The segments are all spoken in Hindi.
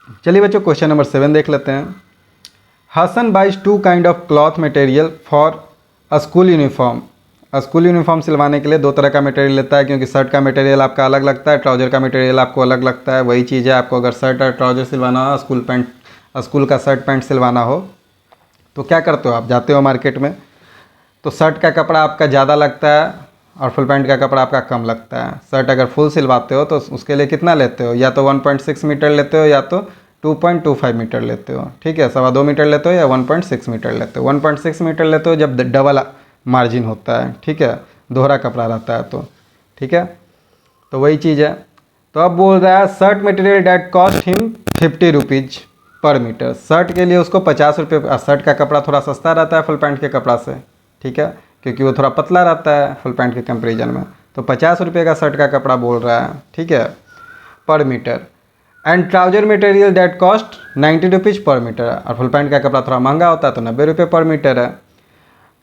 चलिए बच्चों क्वेश्चन नंबर 7 देख लेते हैं। Hasan buys 2 kind of cloth material for a school uniform. School uniform सिलवाने के लिए दो तरह का मटेरियल लेता है, क्योंकि शर्ट का मटेरियल आपका अलग लगता है, ट्राउज़र का मटेरियल आपको अलग लगता है। वही चीज़ है, आपको अगर शर्ट और ट्राउज़र सिलवाना हो, स्कूल का शर्ट पैंट सिलवाना हो, तो क्या करते हो, आप जाते हो मार्केट में, तो शर्ट का कपड़ा आपका ज़्यादा लगता है और फुल पैंट का कपड़ा आपका कम लगता है। शर्ट अगर फुल सिलवाते हो तो उसके लिए कितना लेते हो, या तो 1.6 मीटर लेते हो या तो 2.25 मीटर लेते हो। ठीक है, 2.25 मीटर लेते हो या 1.6 मीटर लेते हो। 1.6 मीटर लेते हो जब डबल मार्जिन होता है, ठीक है, दोहरा कपड़ा रहता है तो, ठीक है, तो वही चीज़ है। तो अब बोल रहा है shirt material that cost him 50 rupees per metre. Shirt के लिए उसको 50 रुपये। शर्ट का कपड़ा थोड़ा सस्ता रहता है फुल पैंट के कपड़ा से, ठीक है, क्योंकि वो थोड़ा पतला रहता है फुल पैंट के कंपेरिजन में। तो 50 रुपये का शर्ट का कपड़ा बोल रहा है, ठीक है, per metre. And trouser material that cost 90 rupees per metre. और फुल पैंट का कपड़ा थोड़ा महंगा होता है तो 90 रुपये पर मीटर है।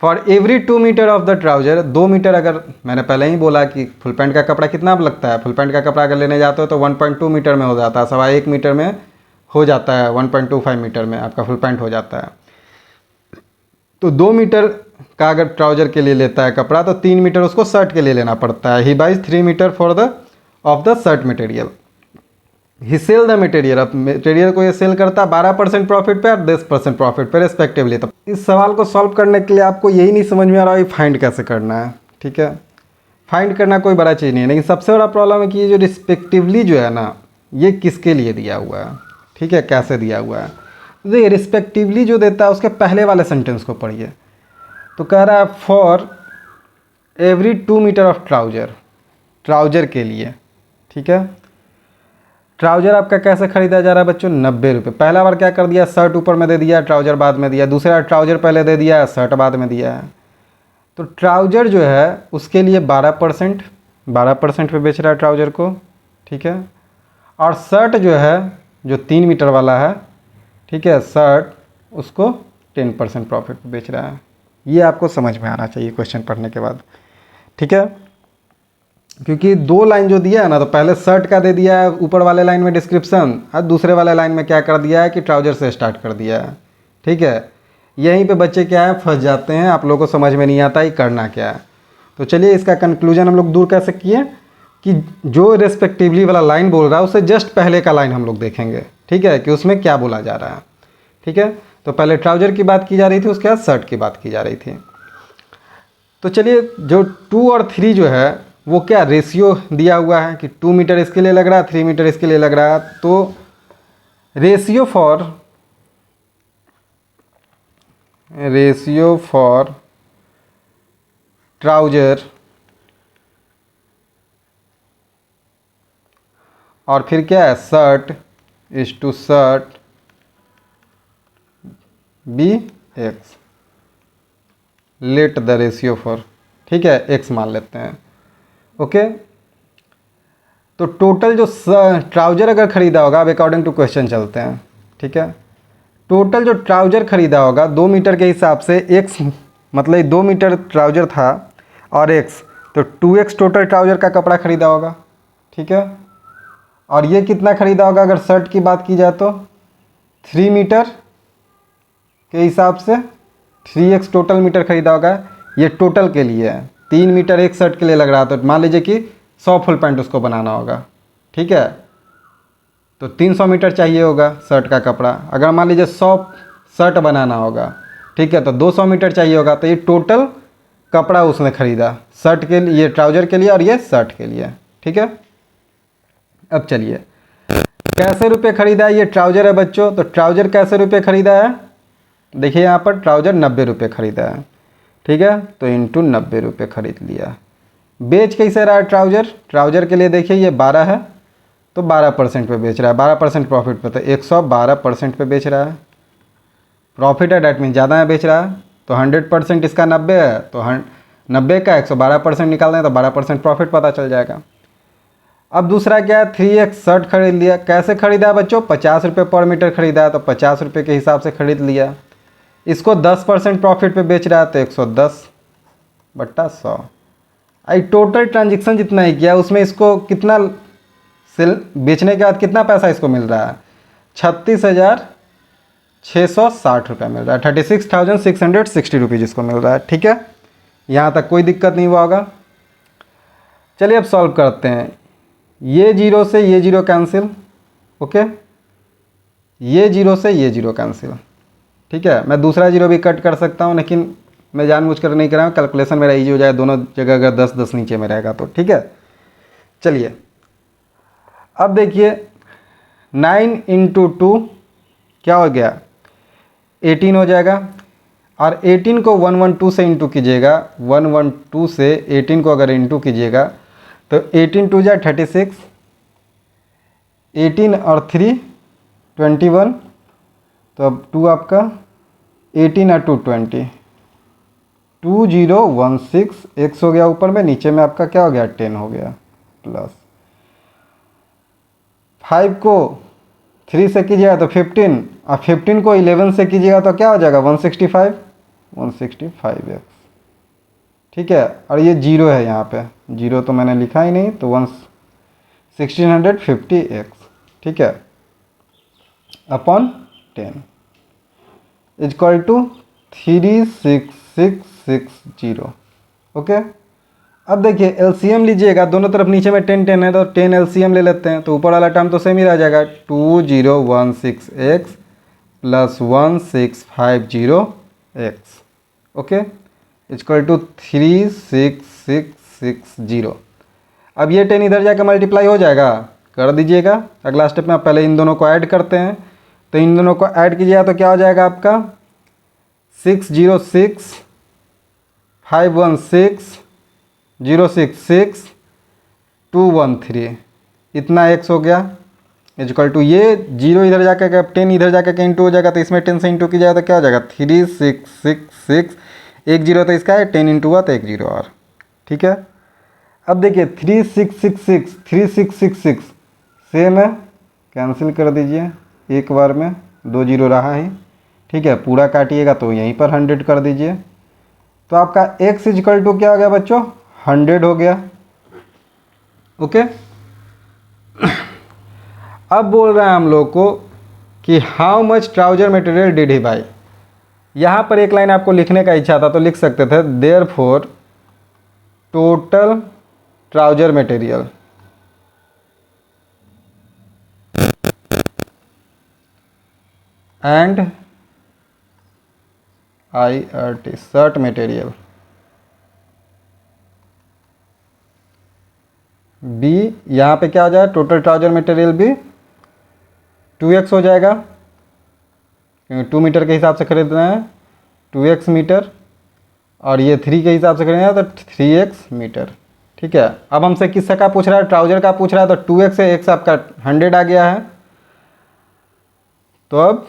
For every 2 metre of the trouser, 2 metre, अगर मैंने पहले ही बोला कि फुल पैंट का कपड़ा कितना लगता है, फुल पैंट का कपड़ा अगर लेने जाते हो तो 1.2 मीटर में हो जाता है, 1.25 मीटर में हो जाता है, 1.25 मीटर में आपका फुल पैंट हो जाता है। तो 2 मीटर का अगर ट्राउजर के लिए लेता है कपड़ा तो 3 मीटर उसको शर्ट के लिए लेना पड़ता है। He buys 3 metre for the of the shirt material. He sell the material. अब मटेरियल को ये सेल करता है 12% प्रॉफिट पे और 10% प्रॉफिट पे रिस्पेक्टिवली। तो इस सवाल को सॉल्व करने के लिए आपको यही नहीं समझ में आ रहा है फाइंड कैसे करना है, ठीक है। फाइंड करना कोई बड़ा चीज़ नहीं है, लेकिन सबसे बड़ा प्रॉब्लम है कि ये जो रिस्पेक्टिवली जो है ना, ये किसके लिए दिया हुआ है, ठीक है, कैसे दिया हुआ है। तो ये रिस्पेक्टिवली जो देता है उसके पहले वाले सेंटेंस को पढ़िए। तो कह रहा है for every 2 metre of trouser, trouser के लिए, ठीक है। ट्राउजर आपका कैसे खरीदा जा रहा है बच्चों, 90 रुपये। पहला बार क्या कर दिया, शर्ट ऊपर में दे दिया, ट्राउजर बाद में दिया। दूसरा ट्राउजर पहले दे दिया, शर्ट बाद में दिया है। तो ट्राउजर जो है उसके लिए 12% पे बेच रहा है ट्राउजर को, ठीक है। और शर्ट जो है, जो 3 मीटर वाला है, ठीक है, शर्ट, उसको 10% प्रॉफिट पे बेच रहा है। ये आपको समझ में आना चाहिए क्वेश्चन पढ़ने के बाद, ठीक है। क्योंकि 2 लाइन जो दिया है ना, तो पहले शर्ट का दे दिया है ऊपर वाले लाइन में डिस्क्रिप्शन, और दूसरे वाले लाइन में क्या कर दिया है कि ट्राउजर से स्टार्ट कर दिया है, ठीक है। यहीं पे बच्चे क्या है, फंस जाते हैं, आप लोगों को समझ में नहीं आता ही करना क्या है। तो चलिए इसका कंक्लूजन हम लोग दूर कैसे किए कि जो रेस्पेक्टिवली वाला लाइन बोल रहा है उससे जस्ट पहले का लाइन हम लोग देखेंगे, ठीक है, कि उसमें क्या बोला जा रहा है, ठीक है। तो पहले ट्राउजर की बात की जा रही थी, उसके बाद शर्ट की बात की जा रही थी। तो चलिए जो 2 और 3 जो है वो क्या रेशियो दिया हुआ है कि 2 मीटर इसके लिए लग रहा है, 3 मीटर इसके लिए लग रहा है। तो रेशियो फॉर ट्राउजर और फिर क्या है, shirt is to shirt be X. Let the ratio for, ठीक है, एक्स मान लेते हैं, ओके। तो टोटल जो ट्राउजर अगर ख़रीदा होगा, अब अकॉर्डिंग टू क्वेश्चन चलते हैं, ठीक है। टोटल जो ट्राउजर ख़रीदा होगा 2 मीटर के हिसाब से, एक्स मतलब 2 मीटर ट्राउजर था और एक्स, तो 2x टोटल ट्राउजर का कपड़ा ख़रीदा होगा, ठीक है। और ये कितना ख़रीदा होगा अगर शर्ट की बात की जाए तो 3 मीटर के हिसाब से 3x टोटल मीटर ख़रीदा होगा। ये टोटल के लिए है, 3 मीटर एक शर्ट के लिए लग रहा है, तो मान लीजिए कि 100 फुल पैंट उसको बनाना होगा, ठीक है। तो 300 मीटर चाहिए होगा शर्ट का कपड़ा। अगर मान लीजिए 100 शर्ट बनाना होगा, ठीक है, तो 200 मीटर चाहिए होगा। तो ये टोटल कपड़ा उसने ख़रीदा शर्ट के लिए, ट्राउजर के लिए और ये शर्ट के लिए, ठीक है। अब चलिए कैसे रुपये ख़रीदा है, ये ट्राउजर है बच्चों, तो ट्राउजर कैसे रुपये ख़रीदा है, देखिए यहाँ पर ट्राउजर 90 रुपये ख़रीदा है, ठीक है। तो इंटू 90 रुपये ख़रीद लिया। बेच कैसे रहा है ट्राउजर, ट्राउजर के लिए देखिए ये 12 है, तो 12% पे बेच रहा है, 12% प्रॉफिट पे, तो 112% पे बेच रहा है। प्रॉफिट है, डैट मीन ज़्यादा है बेच रहा है। तो 100% इसका 90 है, तो 90 का 112% निकाल दें तो 12% प्रॉफिट पता चल जाएगा। अब दूसरा क्या है, 3x शर्ट खरीद लिया। कैसे ख़रीदा है बच्चों, 50 रुपये पर मीटर ख़रीदा है, तो 50 रुपये के हिसाब से ख़रीद लिया। इसको 10% प्रॉफिट पे बेच रहा है, तो 110/100। आई टोटल ट्रांजेक्शन जितना ही किया उसमें इसको कितना सेल बेचने के बाद कितना पैसा इसको मिल रहा है, 36,660 रुपये मिल रहा है, 36,660 रुपीज़ इसको मिल रहा है। ठीक है, यहाँ तक कोई दिक्कत नहीं हुआ होगा। चलिए अब सॉल्व करते हैं। ये जीरो से ये जीरो कैंसिल, ओके, ये जीरो से ये जीरो कैंसिल। ठीक है, मैं दूसरा जीरो भी कट कर सकता हूँ, लेकिन मैं जानबूझकर नहीं कर रहा हूँ, कैलकुलेशन मेरा इजी हो जाए, दोनों जगह अगर 10-10 नीचे में रहेगा तो। ठीक है, चलिए अब देखिए 9 × 2 क्या हो गया, 18 हो जाएगा। और 18 को 112 से इंटू कीजिएगा, 112 से 18 को अगर इंटू कीजिएगा तो 18 2 जा 36, 18 और 3 21, तो अब 2 आपका 18 और 2 20, 2016 x हो गया ऊपर में, नीचे में आपका क्या हो गया 10 हो गया, प्लस 5 को 3 से कीजिएगा तो 15, और 15 को 11 से कीजिएगा तो क्या हो जाएगा 165x। ठीक है, और ये जीरो है, यहाँ पे जीरो तो मैंने लिखा ही नहीं, तो 1650x, ठीक है, अपॉन 10 इजक्वल टू 36660। ओके, अब देखिए एलसीएम लीजिएगा, दोनों तरफ नीचे में 10 10 है तो 10 एलसीएम ले लेते हैं, तो ऊपर वाला टर्म तो सेम ही रह जाएगा, 2016x plus 1650x, okay, equal to 36660। अब ये 10 इधर जाकर मल्टीप्लाई हो जाएगा, कर दीजिएगा। अगला स्टेप में आप पहले इन दोनों को ऐड करते हैं, तो इन दोनों को ऐड कीजिएगा तो क्या हो जाएगा आपका 606 516 066 213, इतना x हो गया, इजक्वल टू ये जीरो इधर जाकर 10 इधर जाकर इंटू हो जाएगा, तो इसमें 10 से इंटू की जाएगा तो क्या हो जाएगा 3666, एक जीरो तो इसका है, 10 इंटू हुआ तो एक जीरो और। ठीक है, अब देखिए 3666 सेम है, कैंसिल कर दीजिए, एक बार में 2 जीरो रहा ही। ठीक है, पूरा काटिएगा तो यहीं पर 100 कर दीजिए, तो आपका x इजक्वल टू क्या हो गया बच्चों 100 हो गया। ओके, अब बोल रहे हैं हम लोग को कि how much trouser material did he by. यहाँ पर एक लाइन आपको लिखने का इच्छा था तो लिख सकते थे therefore total trouser material and IRT shirt material be, यहाँ पे क्या हो जाएगा टोटल ट्राउजर मटेरियल भी 2x हो जाएगा, क्योंकि 2 मीटर के हिसाब से खरीदना है 2x मीटर, और ये 3 के हिसाब से खरीदना है तो 3x मीटर। ठीक है, अब हमसे किसका का पूछ रहा है, ट्राउजर का पूछ रहा है, तो 2x से x आपका 100 आ गया है। तो अब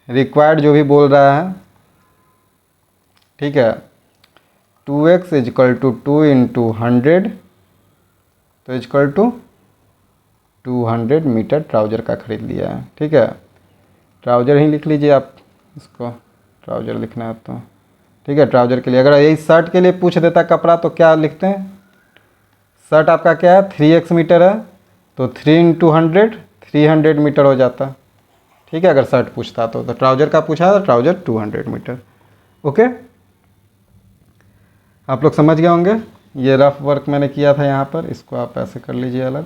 रिक्वायर्ड जो भी बोल रहा है, ठीक है, 2x इजक्वल टू 2 इंटू 100, तो इजक्वल टू 200 मीटर ट्राउजर का खरीद लिया है। ठीक है, ट्राउजर ही लिख लीजिए आप, इसको ट्राउजर लिखना है तो ठीक है, ट्राउजर के लिए। अगर यही शर्ट के लिए पूछ देता कपड़ा तो क्या लिखते हैं, शर्ट आपका क्या है 3x मीटर है, तो 3 इंटू 100 300 मीटर हो जाता। ठीक है, अगर शर्ट पूछता तो ट्राउजर का पूछा तो ट्राउजर 200 मीटर। ओके, आप लोग समझ गए होंगे, ये रफ वर्क मैंने किया था यहाँ पर, इसको आप ऐसे कर लीजिए अलग।